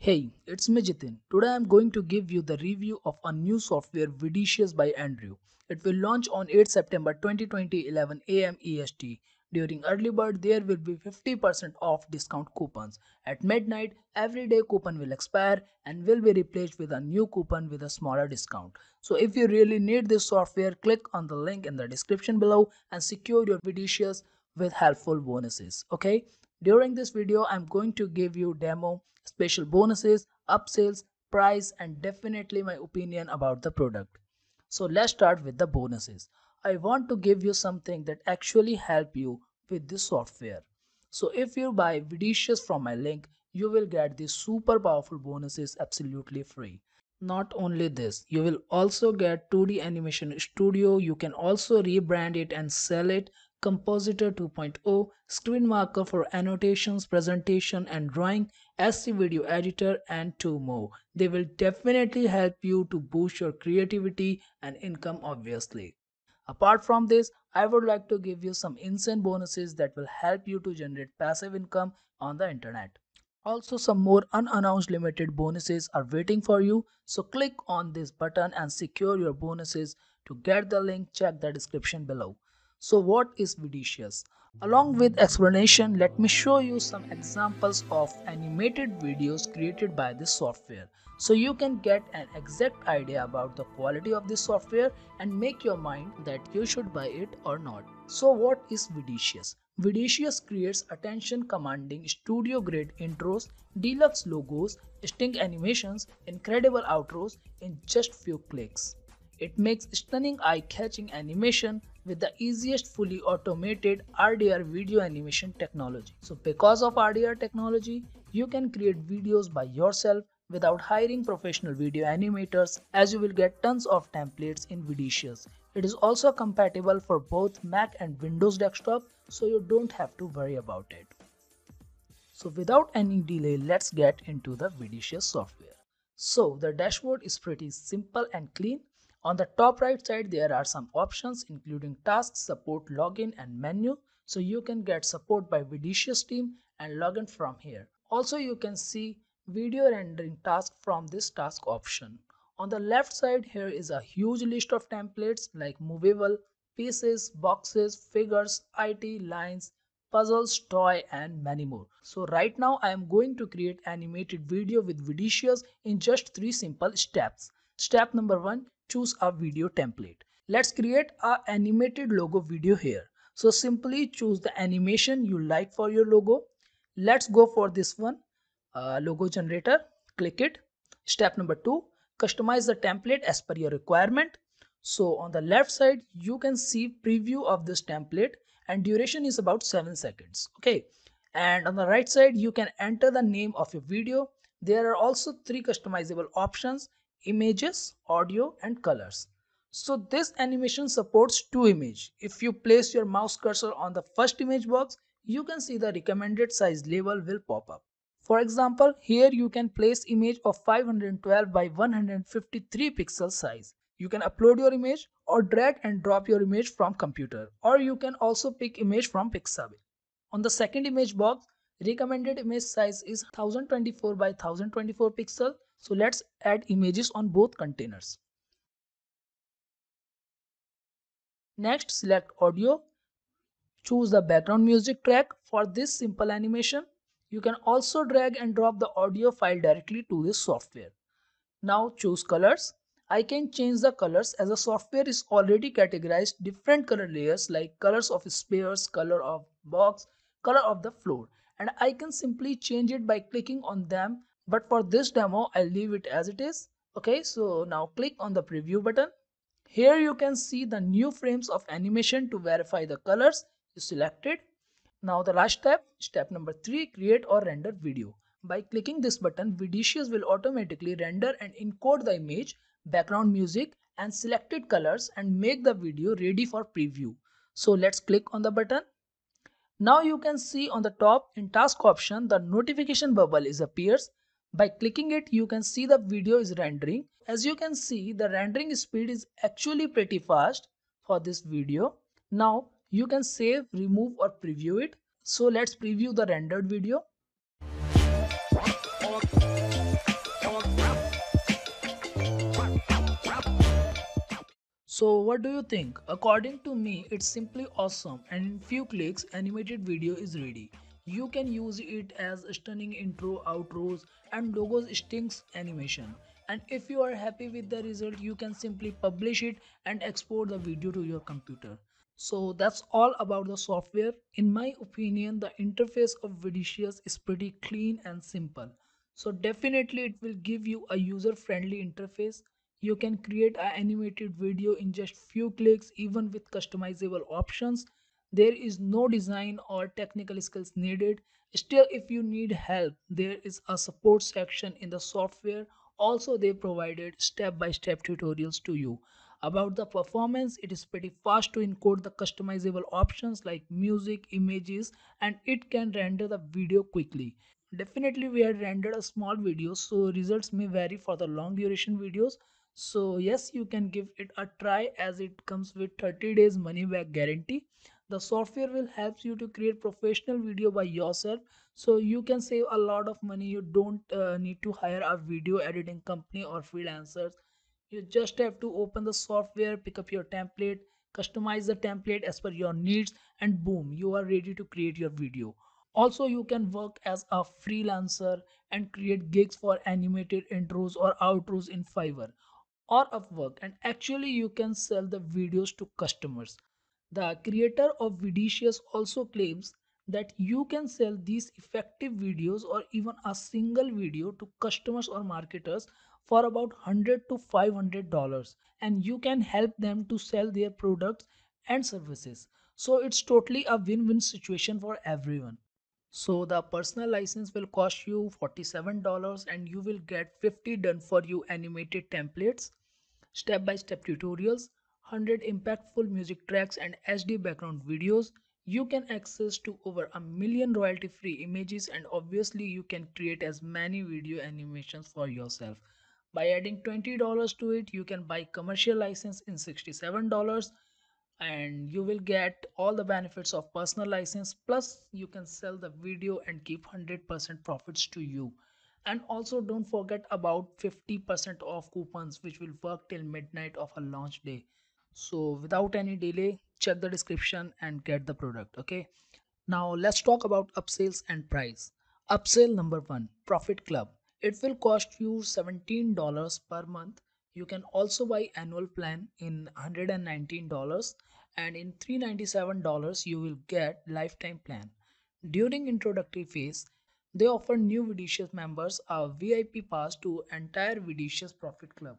Hey, it's me Jitin. Today I'm going to give you the review of a new software Vidicious by Andrew. It will launch on 8 September 2020 11 am EST. During early bird there will be 50% off discount coupons. At midnight everyday coupon will expire and will be replaced with a new coupon with a smaller discount. So if you really need this software, click on the link in the description below and secure your Vidicious with helpful bonuses. Okay? During this video, I'm going to give you demo, special bonuses, upsells, price, and definitely my opinion about the product. So let's start with the bonuses. I want to give you something that actually help you with this software. So if you buy Vidicious from my link, you will get these super powerful bonuses absolutely free. Not only this, you will also get 2D Animation Studio. You can also rebrand it and sell it. Compositor 2.0, Screen Marker for annotations, presentation and drawing, SC Video Editor and 2 more. They will definitely help you to boost your creativity and income obviously. Apart from this, I would like to give you some insane bonuses that will help you to generate passive income on the internet. Also, some more unannounced limited bonuses are waiting for you. So click on this button and secure your bonuses. To get the link, check the description below. So what is Vidicious? Along with explanation, let me show you some examples of animated videos created by this software. So you can get an exact idea about the quality of this software and make your mind that you should buy it or not. So what is Vidicious? Vidicious creates attention commanding studio grade intros, deluxe logos, sting animations, incredible outros in just few clicks. It makes stunning eye-catching animation with the easiest fully automated RDR video animation technology. So because of RDR technology, you can create videos by yourself without hiring professional video animators, as you will get tons of templates in Vidicious. It is also compatible for both Mac and Windows desktop, so you don't have to worry about it. So without any delay, let's get into the Vidicious software. So the dashboard is pretty simple and clean. On the top right side, there are some options including tasks, support, login and menu. So you can get support by Vidicious team and login from here. Also you can see video rendering task from this task option. On the left side here is a huge list of templates like movable, pieces, boxes, figures, IT, lines, puzzles, toy and many more. So right now I am going to create animated video with Vidicious in just 3 simple steps. Step number 1, choose a video template. Let's create a animated logo video here. So simply choose the animation you like for your logo. Let's go for this one, logo generator. Click it. Step number 2, customize the template as per your requirement. So on the left side you can see preview of this template and duration is about 7 seconds. Okay, and on the right side you can enter the name of your video. There are also 3 customizable options: images, audio and colors. So this animation supports 2 images. If you place your mouse cursor on the first image box, you can see the recommended size label will pop up. For example, here you can place image of 512 by 153 pixel size. You can upload your image or drag and drop your image from computer, or you can also pick image from Pixabay. On the second image box, recommended image size is 1024 by 1024 pixel. So let's add images on both containers. Next, select audio. Choose the background music track for this simple animation. You can also drag and drop the audio file directly to this software. Now choose colors. I can change the colors as the software is already categorized different color layers like colors of spheres, color of box, color of the floor, and I can simply change it by clicking on them, but for this demo I'll leave it as it is. Okay, so now click on the preview button. Here you can see the new frames of animation to verify the colors you selected. Now the last step, step number 3, create or render video. By clicking this button, Vidicious will automatically render and encode the image, background music and selected colors and make the video ready for preview. So let's click on the button. Now you can see on the top in task option the notification bubble is appears. By clicking it you can see the video is rendering. As you can see, the rendering speed is actually pretty fast for this video. Now you can save, remove or preview it. So let's preview the rendered video. So what do you think? According to me, it's simply awesome and in few clicks animated video is ready. You can use it as stunning intro, outros and logos stings animation. And if you are happy with the result, you can simply publish it and export the video to your computer. So that's all about the software. In my opinion, the interface of Vidicious is pretty clean and simple. So definitely it will give you a user-friendly interface. You can create an animated video in just few clicks even with customizable options. There is no design or technical skills needed. Still, if you need help, there is a support section in the software. Also, they provided step-by-step tutorials to you. About the performance, it is pretty fast to encode the customizable options like music, images, and it can render the video quickly. Definitely, we had rendered a small video, so results may vary for the long duration videos. So, yes, you can give it a try as it comes with 30 days money back guarantee. The software will help you to create professional video by yourself, so you can save a lot of money. You don't need to hire a video editing company or freelancers. You just have to open the software, pick up your template, customize the template as per your needs, and boom, you are ready to create your video. Also, you can work as a freelancer and create gigs for animated intros or outros in Fiverr or Upwork, and actually you can sell the videos to customers. The creator of Vidicious also claims that you can sell these effective videos or even a single video to customers or marketers for about $100 to $500, and you can help them to sell their products and services. So it's totally a win-win situation for everyone. So the personal license will cost you $47 and you will get 50 done for you animated templates, step-by-step tutorials, 100 impactful music tracks and HD background videos. You can access to over a million royalty-free images, and obviously you can create as many video animations for yourself. By adding $20 to it, you can buy commercial license in $67 and you will get all the benefits of personal license, plus you can sell the video and keep 100% profits to you. And also don't forget about 50% off coupons which will work till midnight of a launch day. So without any delay, check the description and get the product. Okay, now let's talk about upsells and price. Upsell number 1, Profit Club. It will cost you $17 per month. You can also buy annual plan in $119, and in $397 you will get lifetime plan. During introductory phase, they offer new Vidicious members a VIP pass to entire Vidicious Profit Club.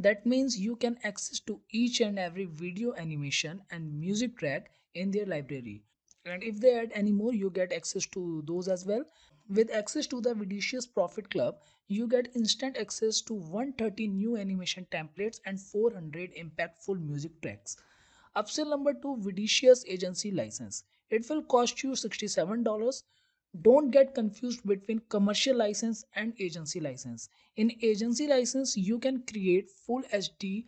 That means you can access to each and every video animation and music track in their library. And if they add any more, you get access to those as well. With access to the Vidicious Profit Club, you get instant access to 130 new animation templates and 400 impactful music tracks. Upsell number 2, Vidicious Agency License. It will cost you $67. Don't get confused between commercial license and agency license. In agency license, you can create full HD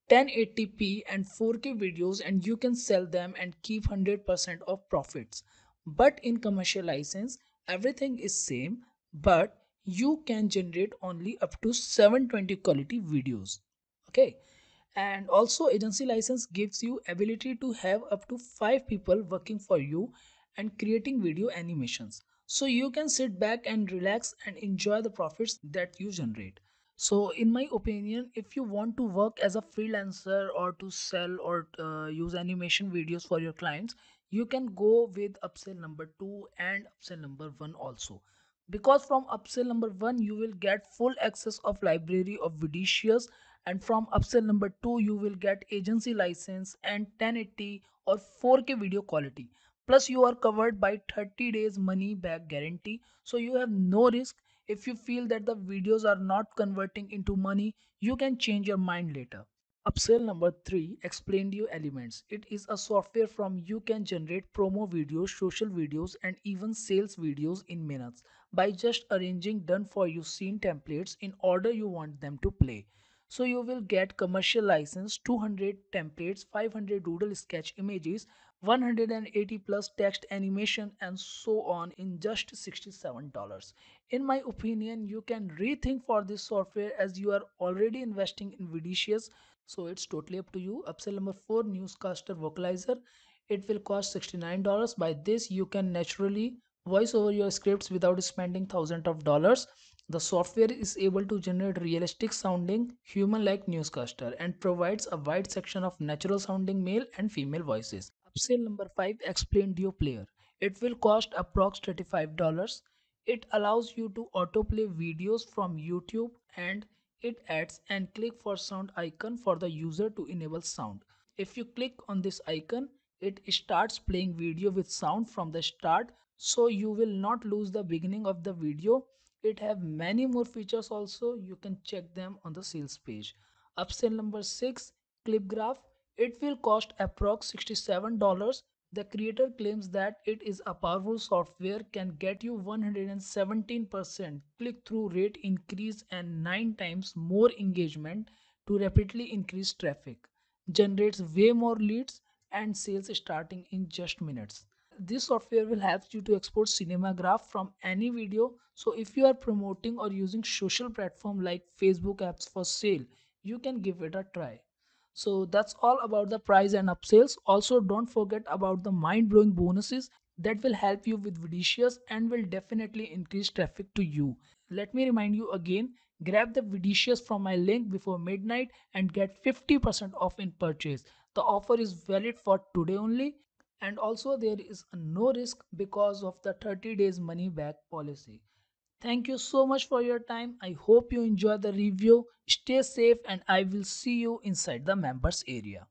1080p and 4K videos and you can sell them and keep 100% of profits. But in commercial license, everything is same, but you can generate only up to 720 quality videos. Okay, and also agency license gives you ability to have up to 5 people working for you and creating video animations, so you can sit back and relax and enjoy the profits that you generate. So in my opinion, if you want to work as a freelancer or to sell or use animation videos for your clients, you can go with upsell number 2 and upsell number 1 also, because from upsell number 1 you will get full access of library of Vidicious, and from upsell number 2 you will get agency license and 1080 or 4K video quality, plus you are covered by 30 days money back guarantee, so you have no risk. If you feel that the videos are not converting into money, you can change your mind later. Upsell number 3, explained you elements. It is a software from you can generate promo videos, social videos and even sales videos in minutes by just arranging done for you scene templates in order you want them to play. So you will get commercial license, 200 templates, 500 doodle sketch images, 180 plus text animation, and so on in just $67. In my opinion, you can rethink for this software as you are already investing in Vidicious. So it's totally up to you. Upsell number 4, Newscaster Vocalizer. It will cost $69. By this, you can naturally voice over your scripts without spending thousands of dollars. The software is able to generate realistic sounding, human like newscaster and provides a wide section of natural sounding male and female voices. Upsell number 5, Explain Duo Player. It will cost approx $35. It allows you to autoplay videos from YouTube, and it adds and click for sound icon for the user to enable sound. If you click on this icon, it starts playing video with sound from the start, so you will not lose the beginning of the video. It have many more features also, you can check them on the sales page. Upsell number 6, Clip Graph. It will cost approx $67. The creator claims that it is a powerful software, can get you 117% click through rate increase and 9 times more engagement to rapidly increase traffic, generates way more leads and sales starting in just minutes. This software will help you to export cinema graph from any video. So if you are promoting or using social platform like Facebook apps for sale, you can give it a try. So that's all about the price and upsells. Also, don't forget about the mind-blowing bonuses that will help you with Vidicious and will definitely increase traffic to you. Let me remind you again, grab the Vidicious from my link before midnight and get 50% off in purchase. The offer is valid for today only, and also there is a no risk because of the 30 days money back policy. Thank you so much for your time. I hope you enjoy the review. Stay safe and I will see you inside the members area.